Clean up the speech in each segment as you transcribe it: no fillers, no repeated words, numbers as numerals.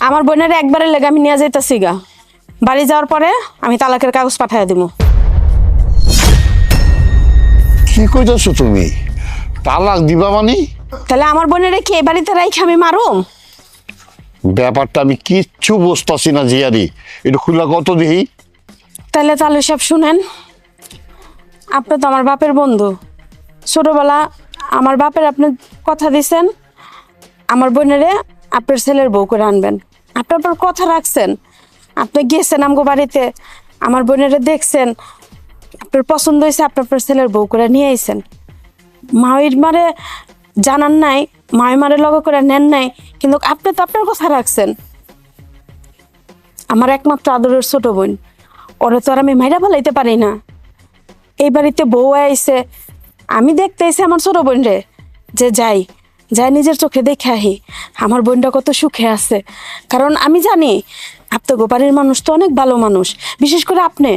আমার বোনের একবারের লেগে আমি নিয়ে যাইতাছি গা। বাড়ি যাওয়ার পরে আমি তালাকের কাগজ পাঠাইয়া দিব। কি কইতাছো তুমি? তালাক দিবা মানে? তাহলে আমার বোনের কি এই বাড়িতে রাইখে আমি মারুম? ব্যাপারটা আমি কিচ্ছু বুঝতাছি না জিয়ারি, এটা খুলা কত দেখি। তাহলে তাহলে সব শুনেন, আপনি তো আমার বাপের বন্ধু। ছোটবেলা আমার বাপের আপনি কথা দিছেন আমার বোনেরে আপনার ছেলের বউ করে আনবেন। আপনি আপনার কথা রাখছেন। আপনি গিয়েছেন আমগো বাড়িতে, আমার বোনেরে দেখছেন, আপনার পছন্দ হয়েছে, আপনি আপনার ছেলের বউ করে নিয়ে আইছেন। মায়ের মারে জানান নাই, মায়ের মারে লগে করে নেন নাই, কিন্তু আপনি তো আপনার কথা রাখছেন। আমার একমাত্র আদরের ছোট বোন, ওরে তো আর আমি মাইরা ফেলাইতে পারি না। এই বাড়িতে বউ আইছে, আমি দেখতে আইছি আমার ছোট বোন রে, যে যাই যাই নিজের চোখে দেখে আহি আমার বোনটা কত সুখে আছে। কারণ আমি জানি আপনার গোপালের মানুষ তো অনেক ভালো মানুষ, বিশেষ করে আপনি,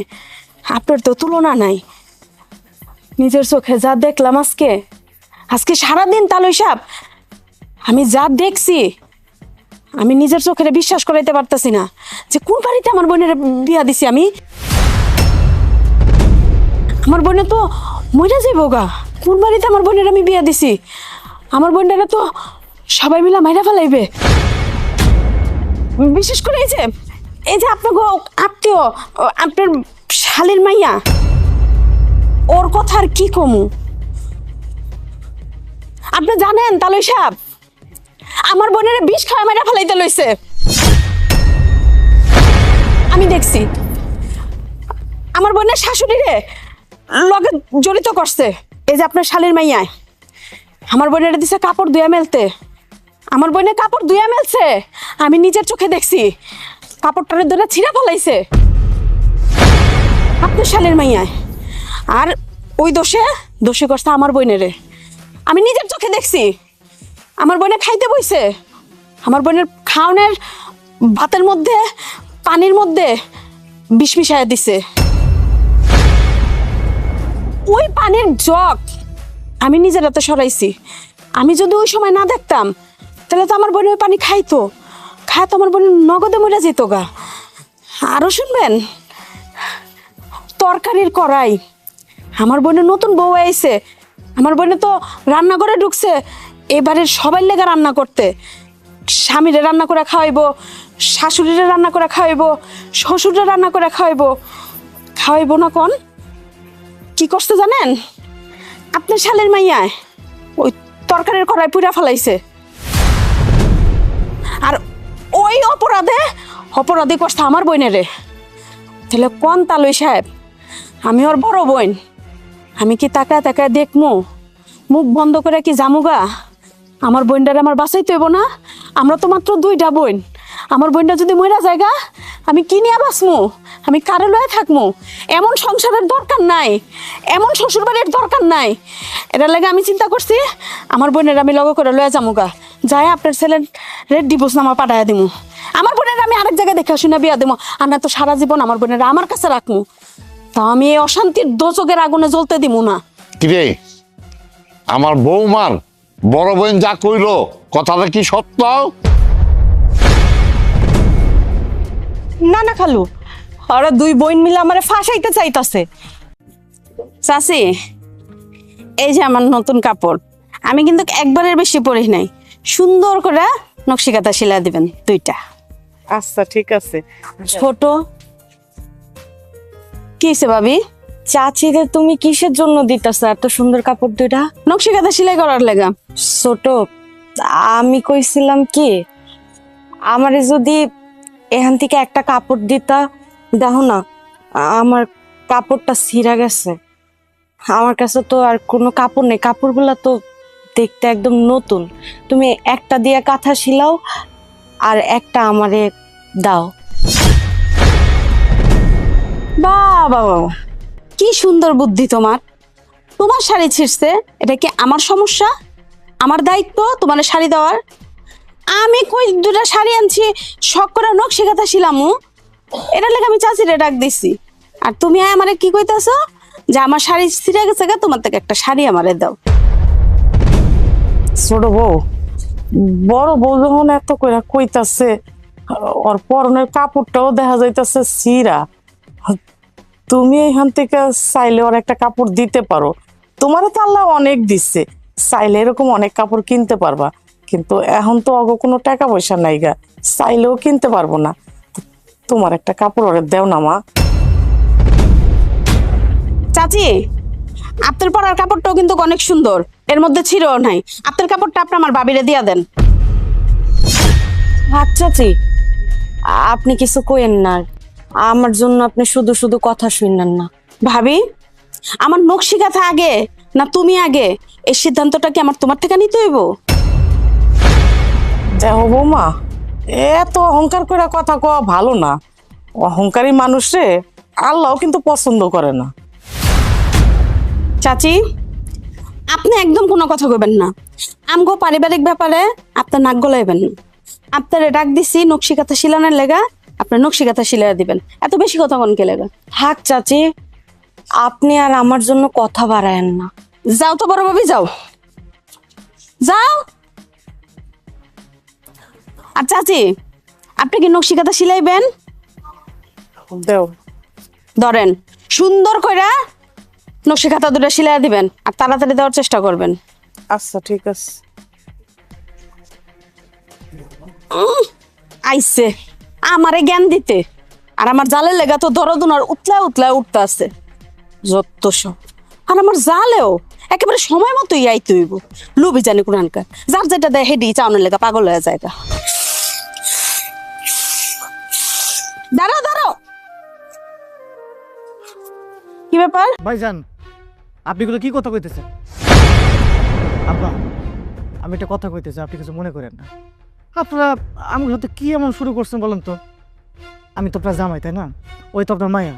আপনার তো তুলনা নাই। নিজের চোখে যা দেখলাম আজকে, আজকে সারাদিন তালই সাপ আমি যা দেখছি, আমি নিজের চোখে বিশ্বাস করাইতে পারতেছি না যে কোন বাড়িতে আমার বোনের বিয়া দিছি আমি। আমার বোনে তো মরে যাইব গা। কোন বাড়িতে আমার বোনের আমি বিয়া দিছি? আমার বোনেরা তো সবাই মিলে মাইরা ফেলাইবে। বিশেষ করে এই যে আপনার আত্মীয়, আপনার শালীর মাইয়া, ওর কথা আর কি কমু? আপনি জানেন তালই সাহেব, আমার বোনের বিষ খাওয়া মাইরা ফেলাইতে লইছে। আমি দেখছি আমার বোনের শাশুড়িরে লগে জড়িত করছে। এই যে আপনার শালীর মাইয়ায় আমার বোনের দিছে কাপড় ধুয়া মেলতে, আমার বোনের কাপড় ধুয়া মেলছে, আমি নিজের চোখে দেখছি। কাপড়টারে ধরে ছিঁড়া ফেলাইছে আপনার শালীর মাইয়ায়। আর ওই দোষে করছে আমার বোনেরে, আমি নিজের চোখে দেখছি। আমার বোনে খাইতে বইছে, আমার বোনের খাওনের ভাতের মধ্যে পানির মধ্যে বিষ মিশাইয়া দিছে। ওই পানির জগ আমি নিজের হাতে সরাইছি। আমি যদি ওই সময় না দেখতাম তাহলে তো আমার বোন ওই পানি খাইতো তো আমার বোন নগদে মরে যেত গা। আরো শুনবেন, তরকারির কড়াই, আমার বোনের নতুন বউ আইছে, আমার বোনে তো রান্নাঘরে ঢুকছে এবারের সবাই লেগে রান্না করতে। স্বামীরে রান্না করে খাওয়াইবো, শাশুড়িরে রান্না করে খাওয়াইবো, শ্বশুরে রান্না করে খাওয়াইবো না কোন? কি করছে জানেন? আপনার শালের মাইয়ায় ওই তরকারির কড়াই পুড়া ফেলাইছে। আর ওই অপরাধী করছে আমার বোনেরে। তাহলে কোন তালই সাহেব, আমি ওর বড় বোন, আমি কি তাকায় তাকায় দেখমু? মুখ বন্ধ করে কি জামুগা? আমার বোনটারে আমার বাঁচাইতে হইব না? আমরা তো মাত্র দুইটা বোন। আমার বোনটা যদি মইরা জায়গা, আমি কি নিয়ে বাঁচমু? আমি কারে লয়ে থাকমু? এমন সংসারের দরকার নাই, এমন শ্বশুর বাড়ির দরকার নাই। এটার লাগে আমি চিন্তা করছি আমার বোনের আমি লগে করে লয়ে যামুগা, যাই আপনার ছেলের ডিভোর্স নামা পাঠাইয়া দিমু। আমার বোনের আমি আরেক জায়গায় দেখা শুনে বিয়া দিমু। আর না তো সারা জীবন আমার বোনের আমার কাছে রাখমু। তা আমি এই অশান্তির দোচকের আগুনে জ্বলতে দিমু না। কিরে, আমার বৌমার বড় বোন যা কইলো কথাটা কি সত্য? না না খালু, ওরা দুই বোন মিলে আমারে ফাঁসাইতে চাইতাছে। চাচি, এই যে আমার নতুন কাপড়, আমি কিন্তু একবারের বেশি পরি নাই। সুন্দর করে নকশিকাতা সেলাই দিবেন দুইটা। আচ্ছা ঠিক আছে। ছোট কি হইছে ভাবি? চাচিদের তুমি কিসের জন্য দিতেছো এত সুন্দর কাপড় দুইটা? নকশিকাতা সেলাই করার লেগা। ছোট, আমি কইছিলাম কি, আমারে যদি এখান থেকে একটা কাপড় দিতা, দেখো না আমার কাপড়টা ছিঁড়া গেছে। আমার কাছে তো আর কোনো কাপড় নেই, কাপড়গুলা তো দেখতে একদম নতুন। তুমি একটা দিয়ে কাঁথা সিলাও আর একটা আমারে দাও। বাহ বাহ, কি সুন্দর বুদ্ধি তোমার। তোমার শাড়ি ছিঁড়ছে, এটা কি আমার সমস্যা? আমার দায়িত্ব তোমার শাড়ি দেওয়ার? আমি কই দুটা শাড়ি আনছি, শখ করে নকশিকাতা শিলামু, এটার লেগে আমি চাচিরে ডাক দিছি। আর তুমি আমারে কি কইতাছো যে আমার শাড়ি ছিঁড়ে গেছে গা, তোমার থেকে একটা শাড়ি আমারে দাও। ছোট বউ, বড় বউ যখন এত কইরা কইতাছে, ওর পরনের কাপড়টাও দেখা যাইতেছে ছিঁড়া। তুমি এখান থেকে চাইলে ওর একটা কাপড় দিতে পারো। তোমারও তো আল্লাহ অনেক দিচ্ছে, চাইলে এরকম অনেক কাপড় কিনতে পারবা। কিন্তু এখন তো অগ কোনো টাকা পয়সা নাই গা, চাইলেও কিনতে পারবো না। তোমার একটা কাপড় ওরে দেও না মা। চাচি, আপনার পরার কাপড়টাও কিন্তু অনেক সুন্দর, এর মধ্যে ছিঁড়েও নাই। আপনার কাপড়টা আপনি আমার বাবিরে দিয়া দেন। আচ্ছা আপনি কিছু কইেন না, আমার জন্য আপনি শুধু শুধু কথা শুনলেন না। ভাবি, আমার নকশি কাঁথা আগে না তুমি আগে, এই সিদ্ধান্তটা কি আমার তোমার থেকে নিতে হইব? দেখো বৌমা, এত অহংকার করে কথা কওয়া ভালো না। অহংকারী মানুষে আল্লাহ কিন্তু পছন্দ করে না। চাচি, আপনি একদম কোনো কথা কইবেন না। আমগো পারিবারিক ব্যাপারে আপনার নাক গলাইবেন না। আপনারে ডাক দিছি নকশি কাঁথা শিলানের লেগা, আপনার নকশি কাঁথা শিলাই দিবেন। এত বেশি কথা কোনকে লেগা? থাক চাচি, আপনি আর আমার জন্য কথা বাড়ায়েন না। যাও তো বড় ভাবি, যাও যাও। আর চাচি, আপনি কি নকশি কাঁথা শিলাইবেন? দেও। ধরেন, সুন্দর কইরা নকশি কাঁথা দুটো শিলাই দিবেন আর তাড়াতাড়ি দেওয়ার চেষ্টা করবেন। আচ্ছা ঠিক আছে। আইছে আমারে জ্ঞান দিতে, আর আমার জালের লেগা তো দরদুনার উতলায় উতলায় উঠতে আছে যত সব। আর আমার জালেও একেবারে সময় মতোই আইতে হইব। লুবি জানি কোরআনকার, যার যেটা দেয় হেডি চাউনের লেগা পাগল হয়ে যায়। দাঁড়াও দাঁড়াও, কি ব্যাপার? ভাইজান, আপনি এগুলো কি কথা কইতেছেন? আব্বা, আমি একটা কথা কইতেছি, আপনি কিছু মনে করেন না। আপনারা আমার সাথে কি এমন শুরু করছেন বলেন তো? আমি তো আপনার জামাই, তাই না? ওই তো আপনার মায়া।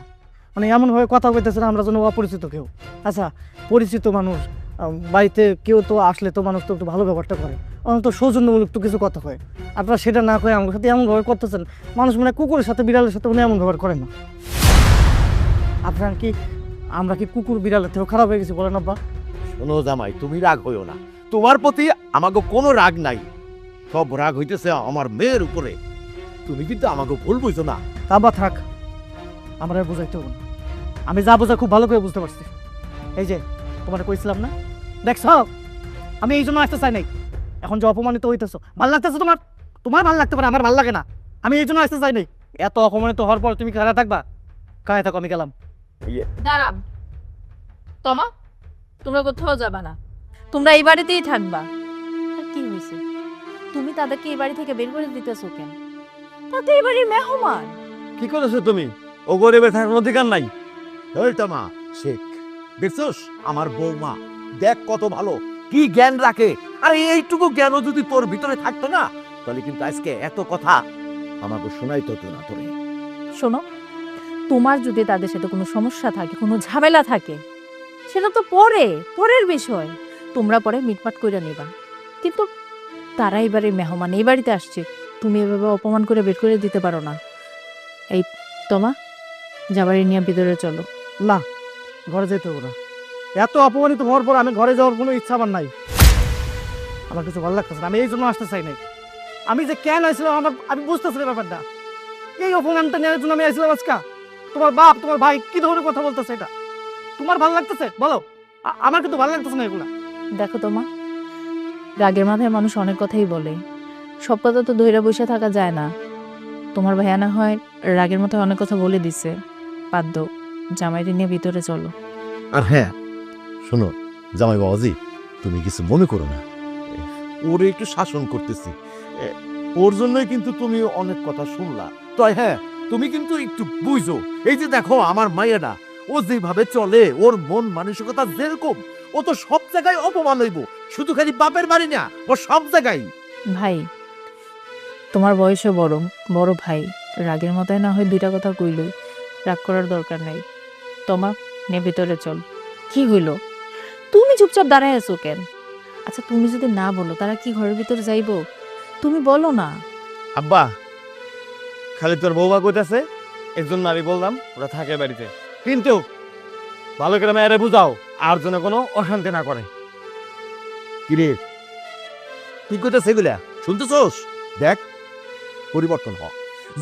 মানে এমনভাবে কথা কইতেছেন আমরা যেন অপরিচিত কেউ। আচ্ছা, পরিচিত মানুষ বাড়িতে কেউ তো আসলে তো মানুষ তো একটু ভালো ব্যবহারটা করে, অন্তত সৌজন্যমূলক তো কিছু কথা কয়। আপনারা সেটা না কয়ে আমার সাথে এমনভাবে করতেছেন, মানুষ মানে কুকুরের সাথে বিড়ালের সাথে মানে এমন ব্যবহার করেন না। আপনার কি আমরা কি কুকুর বিড়ালের থেকেও খারাপ হয়ে গেছি বলেন আব্বা? শোনো জামাই, তুমি রাগ হইও না। তোমার প্রতি আমাকে কোনো রাগ নাই, সব রাগ হইতেছে আমার মেয়ের উপরে। তুমি কিন্তু আমাকে ভুল বুঝো না। আব্বা থাক, আমার আর বুঝাইতে হবে না। আমি যা বোঝা খুব ভালো করে বুঝতে পারছি। এই যে তোমার কইছিলাম না, দেখছ আমি এই জন্য আসতে চাই নাই। এখন যে অপমানিত হইতেছো, ভালো লাগতেছে তোমার? তোমার ভালো লাগতে পারে, আমার ভালো লাগে না। আমি এই জন্য আসতে চাই নাই। এত অপমানিত হওয়ার পর তুমি কারা থাকবা? কায়ে থাকো, আমি গেলাম। দাঁড়াম তমা, তোমরা কোথাও যাবা না, তোমরা এই বাড়িতেই থাকবা। আর কি হয়েছে, তুমি তাদেরকে এই বাড়ি থেকে বের করে দিতেছো কেন? তাতে এই বাড়ির মেহমান। কি করেছো তুমি? ও গরিবের থাকার অধিকার নাই। ওইটা মা শেখ, দেখছোস আমার বৌমা, দেখ কত ভালো, কি জ্ঞান রাখে। আর এইটুকু জ্ঞানও যদি তোর ভিতরে থাকতো না, তাহলে কিন্তু আজকে এত কথা আমাকে শোনাইতো না তোরে। শোনো, তোমার যদি তাদের সাথে কোনো সমস্যা থাকে, কোনো ঝামেলা থাকে, সেটা তো পরের বিষয়, তোমরা পরে মিটমাট করে নিবা। কিন্তু তারা এবারে মেহমান, এই বাড়িতে আসছে, তুমি এভাবে অপমান করে বের করে দিতে পারো না। এই তোমা, যাবাড়ি নিয়ে ভিতরে চলো। না, ঘরে যেতে হবে না। এত অপমানিত হওয়ার পর আমি ঘরে যাওয়ার কোনো ইচ্ছা আমার নাই। আমার কিছু ভালো লাগতেছে না, আমি এই জন্য আসতে চাই নাই। আমি যে কেন আসছিলাম আমি বুঝতেছি না ব্যাপারটা। এই অপমানটা নেওয়ার জন্য আমি আসছিলাম আজকে। তোমার বাপ তোমার ভাই কি ধরনের কথা বলতেছে, এটা তোমার ভালো লাগতেছে বলো? আমার কিন্তু ভালো লাগতেছে না এগুলা। দেখো তোমা, রাগের মাথায় মানুষ অনেক কথাই বলে, সব কথা তো ধইরা বসে থাকা যায় না। তোমার ভাইয়া না হয় রাগের মাথায় অনেক কথা বলে দিছে, বাধ্য, জামাইরে নিয়ে ভিতরে চলো। আর হ্যাঁ শোনো জামাই বাবাজি, তুমি কিছু মনে করো না, ওরে একটু শাসন করতেছি। ওর জন্যই কিন্তু তুমি অনেক কথা শুনলা। তাই হ্যাঁ, তুমি কিন্তু একটু বুঝো। এই যে দেখো আমার মায়েরা, ও যেভাবে চলে, ওর মন মানসিকতা যেরকম, ও তো সব জায়গায় অপমান হইব, শুধু খালি বাপের বাড়ি না, ও সব জায়গায়। ভাই, তোমার বয়সে বড় বড় ভাই, রাগের মাথায় না হয় দুইটা কথা কইলই, রাগ করার দরকার নাই। তোমা, নে ভিতরে চল। কি হইল, তুমি চুপচাপ দাঁড়ায় আছো কেন? আচ্ছা, তুমি যদি না বলো তারা কি ঘরের ভিতরে যাইবো? তুমি বলো না। আব্বা, খালি তোর বৌমা কইতাছে, এর জন্য আমি বললাম ওরা থাকে বাড়িতে। কিন্তু ভালো করে মেয়েরা বুঝাও, আর যেন কোনো অশান্তি না করে। কিরে কি কইতাছে এগুলা শুনতেছোস? দেখ, পরিবর্তন হ।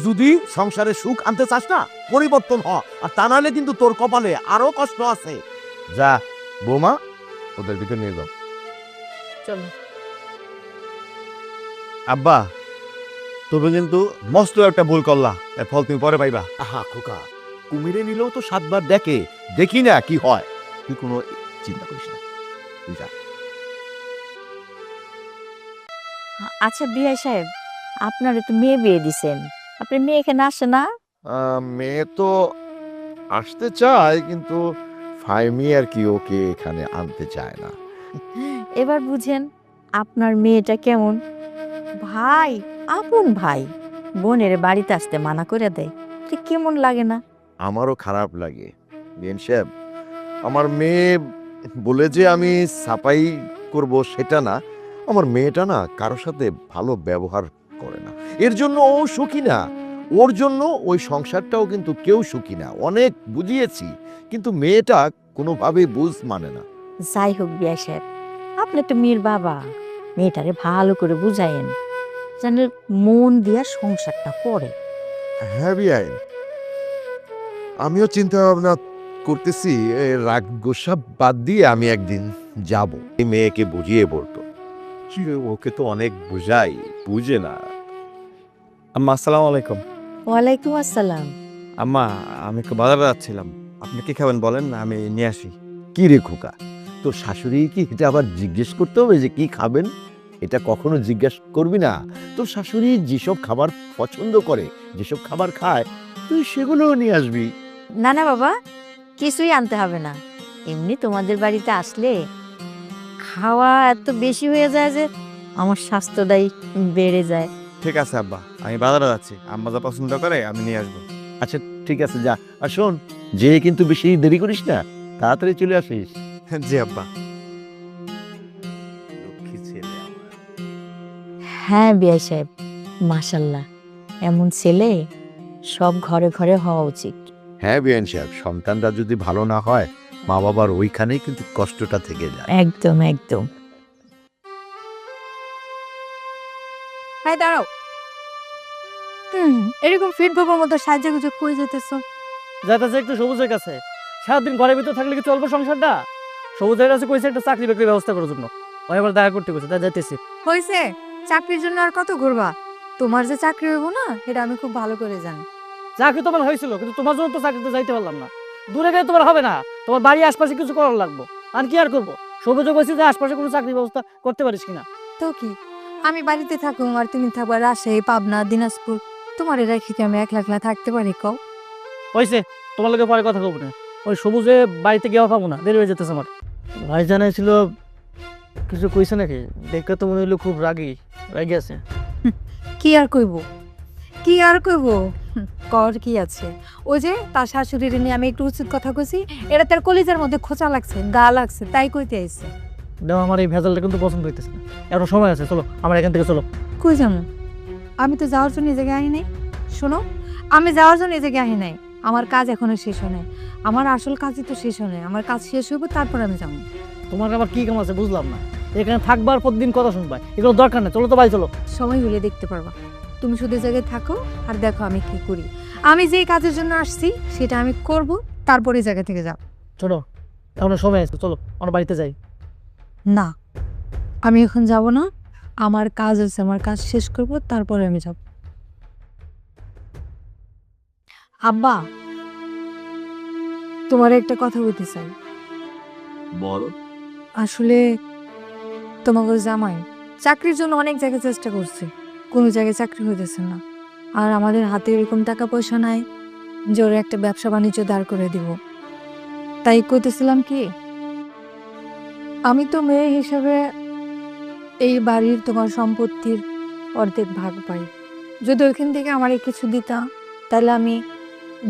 যদি সংসারে সুখ আনতে চাস না, পরিবর্তন হ, আর তা নাহলে কিন্তু তোর কপালে আরো কষ্ট আছে। যা বৌমা, ওদের ভিতরে নিয়ে যাও। চলো। আব্বা, তুমি কিন্তু মস্ত একটা ভুল করলা, এর ফল তুমি পরে পাইবা। আহা খোকা, কুমিরে নিলেও তো 7 বার দেখে, দেখি না কি হয়। তুই কোনো চিন্তা করিস না, তুই যা। আচ্ছা বিআই সাহেব, আপনার তো মেয়ে বিয়ে দিছেন, আপনার মেয়ে এখানে আসে না? মেয়ে তো আসতে চায়, কিন্তু ফাইমি আর কি ওকে এখানে আনতে চায় না। এবার বুঝেন আপনার মেয়েটা কেমন। ভাই, আপন ভাই, বোনের বাড়িতে আসতে মানা করে দেয়, তো কেমন লাগে না? আমারও খারাপ লাগে বিএন সাহেব। আমার মেয়ে বলে যে আমি সাফাই করব সেটা না, আমার মেয়েটা না কারোর সাথে ভালো ব্যবহার করে না, এর জন্য ও সুখী না। ওর জন্য ওই সংসারটাও কিন্তু কেউ সুখী না। অনেক বুঝিয়েছি, কিন্তু মেয়েটা কোনোভাবেই বুঝ মানে না। যাই হোক বিআই সাহেব, আপনি তো মেয়ের বাবা, মেয়েটারে ভালো করে বুঝাইন, যেন মন দিয়া সংসারটা করে। হ্যাঁ বিআই, আমিও চিন্তা ভাবনা করতেছি, রাগ গোসা বাদ দিয়ে আমি একদিন যাব, এই মেয়েকে বুঝিয়ে বলতো। ওকে তো অনেক বুঝাই, বুঝে না। আম্মা আসসালামু আলাইকুম। ওয়ালাইকুম আসসালাম। আম্মা, আমি একটু বাজারে যাচ্ছিলাম, আপনি কি খাবেন বলেন, আমি নিয়ে আসি। কি রে খোকা, তোর শাশুড়ি কি এটা আবার জিজ্ঞেস করতে হবে যে কি খাবেন? এটা কখনো জিজ্ঞেস করবি না। তোর শাশুড়ি যেসব খাবার পছন্দ করে, যেসব খাবার খায়, তুই সেগুলোও নিয়ে আসবি। না না বাবা, কিছুই আনতে হবে না, এমনি তোমাদের বাড়িতে আসলে খাওয়া এত বেশি হয়ে যায় যে আমার স্বাস্থ্যটাই বেড়ে যায়। ঠিক আছে আব্বা, আমি বাজারে যাচ্ছি, আম্মা যা পছন্দ করে আমি নিয়ে আসবো। আচ্ছা ঠিক আছে, যা। আর শোন, যে কিন্তু বেশি দেরি করিস না, তাড়াতাড়ি চলে আসিস। জি আব্বা। লক্ষ্মী ছেলে আমার। হ্যাঁ বিআই সাহেব, মাশাল্লাহ, এমন ছেলে সব ঘরে ঘরে হওয়া উচিত। হ্যাঁ বিআইন সাহেব, সন্তানরা যদি ভালো না হয়, মা বাবার ওইখানেই কিন্তু কষ্টটা থেকে যায়। একদম একদম। হাই দাঁড়াও, এরকম ফিট বাবার মতো সাহায্য গুজো কই যেতেছো? যাইতেছে একটু সবুজের কাছে। সারাদিন ঘরের ভিতর থাকলে কি চলবো সংসারটা? সবুজের কাছে কইছে একটা চাকরি বাকরির ব্যবস্থা করার জন্য, ওই এবার দেখা করতে কইছে, তাই যাইতেছি। হয়েছে, চাকরির জন্য আর কত ঘুরবা? তোমার যে চাকরি হইব না, এটা আমি খুব ভালো করে জানি। চাকরি তোমার হয়েছিল, কিন্তু তোমার জন্য তো চাকরিতে যাইতে পারলাম না। দূরে গেলে তোমার হবে না, তোমার বাড়ির আশপাশে কিছু করার লাগবো। আর কি আর করবো? সবুজে কইছে যে আশপাশে কোনো চাকরির ব্যবস্থা করতে পারিস কিনা। তো কি, আমি বাড়িতে থাকুম আর তুমি থাকবা রাজশাহী, পাবনা, দিনাজপুর, তোমার রেখে কি আমি একলা একলা থাকতে পারি কও? হয়েছে, তোমার লোকে পরে কথা বলবো না। ওই সবুজে বাড়িতে গিয়েও পাবো না, দেরি হয়ে যেতেছে আমার। ভাই জানাইছিল কিছু কইছে নাকি? দেখে তো মনে হইলো খুব রাগি আছে। কি আর কইব, কি আর কইব, কর কি আছে? ওই যে তার শাশুড়ির নিয়ে আমি একটু উচিত কথা কইছি, এটা তার কলিজার মধ্যে খোঁচা লাগছে, গা লাগছে, তাই কইতে আইছে। দেও, আমার এই ভেজালটা কিন্তু পছন্দ হইতেছে না। এখনো সময় আছে, চলো আমার এখান থেকে চলো। কই যাবো? আমি তো যাওয়ার জন্য এই জায়গায় আহি নাই। শোনো, আমি যাওয়ার জন্য এই জায়গায় আহি নাই, আমার কাজ এখনো শেষ হয় নাই। আমার আসল কাজই তো শেষ হয় নাই, আমার কাজ শেষ হইব তারপর আমি যাবো। তোমার আবার কি কাম আছে বুঝলাম না। এখানে থাকবার প্রতিদিন কথা শুনবা, এগুলো দরকার নেই, চলো তো বাড়ি চলো। সময় হলে দেখতে পারবা, তুমি শুধু এই জায়গায় থাকো আর দেখো আমি কি করি। আমি যে কাজের জন্য আসছি সেটা আমি করব, তারপরে এই জায়গা থেকে যাব। চলো, এখনো সময় আছে, চলো আমার বাড়িতে যাই। না, আমি এখন যাব না, আমার কাজ আছে, আমার কাজ শেষ করব তারপরে আমি যাব। আব্বা, তোমার একটা কথা বলতে চাই। বল। আসলে তোমাকে জামাই চাকরির জন্য অনেক জায়গায় চেষ্টা করছে, কোনো জায়গায় চাকরি হইতেছে না। আর আমাদের হাতে এরকম টাকা পয়সা নাই যে ওর একটা ব্যবসা বাণিজ্য দাঁড় করে দিব। তাই কইতেছিলাম কি, আমি তো মেয়ে হিসেবে এই বাড়ির তোমার সম্পত্তির অর্ধেক ভাগ পাই। যদি ওইখান থেকে আমার কিছু দিতা, তাহলে আমি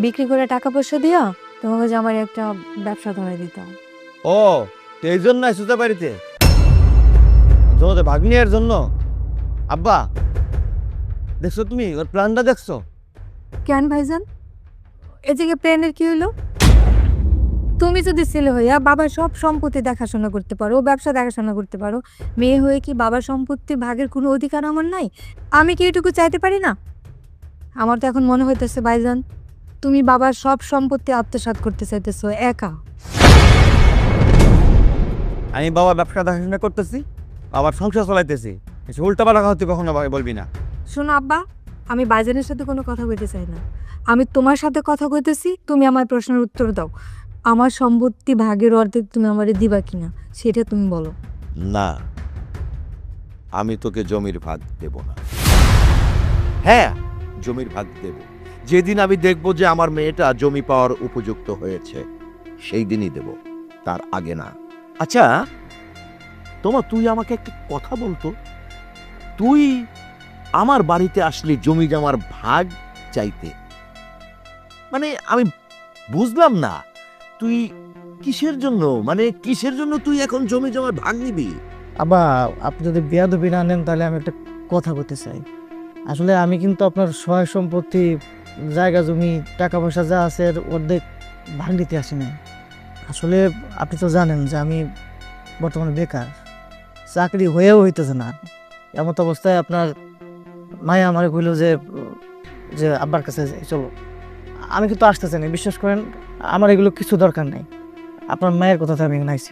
বিক্রি করে টাকা পয়সা দিয়া তোমাকে যে আমার একটা ব্যবসা ধরে দিতাম। ও, তো এই জন্য আসতে বাড়িতে তোমাদের ভাগ্নির জন্য? আব্বা, দেখছো তুমি ওর প্ল্যানটা দেখছো? কেন ভাইজান, এ জায়গায় প্ল্যানের কি হইলো? তুমি যদি ছেলে হইয়া বাবার সব সম্পত্তি দেখাশোনা করতে পারো, ব্যবসা দেখাশোনা করতে পারো, মেয়ে হয়ে কি বাবার সম্পত্তি ভাগের কোনো অধিকার আমার নাই? আমি কি এটুকু চাইতে পারি না? আমার তো এখন মনে হইতেছে ভাইজান তুমি বাবার সব সম্পত্তি আত্মসাৎ করতে চাইতেছো একা। আমি বাবা ব্যবসা দেখাশোনা করতেছি, আবার সংসার চালাইতেছি, উল্টা পাল্টা কথা তুই কখনো বলবি না। শোনো আব্বা, আমি ভাইজানের সাথে কোনো কথা বলতে চাই না, আমি তোমার সাথে কথা কইতেছি, তুমি আমার প্রশ্নের উত্তর দাও। আমার সম্পত্তি ভাগের অর্ধেক তুমি আমারে দিবা কিনা সেটা তুমি বলো। না, আমি তোকে জমির ভাগ দেব না। হ্যাঁ, জমির ভাগ দেব যেদিন আমি দেখব যে আমার মেয়েটা জমি পাওয়ার উপযুক্ত হয়েছে, সেই দিনই দেব, তার আগে না। আচ্ছা তুই আমাকে একটা কথা বলতো, তুই আমার বাড়িতে আসলি জমি জমার ভাগ চাইতে, মানে আমি বুঝলাম না তুই কিসের জন্য, মানে কিসের জন্য তুই এখন জমি জমার ভাগ নিবি? আব্বা, আপনি যদি বেয়াদবি না নেন তাহলে আমি একটা কথা বলতে চাই। আসলে আমি কিন্তু আপনার সহায় সম্পত্তি, জায়গা জমি, টাকা পয়সা যা আছে এর অর্ধেক ভাগ দিতে আসি না। আসলে আপনি তো জানেন যে আমি বর্তমানে বেকার, চাকরি হয়েও হইতেছে না। এমত অবস্থায় আপনার মায়া আমার কইল যে যে আব্বার কাছে যাই, চলো। আমি কিন্তু আসতে চাই না, বিশ্বাস করেন, আমার এগুলো কিছু দরকার নাই। আপনার মায়ের কথাতে আমি নাইছি।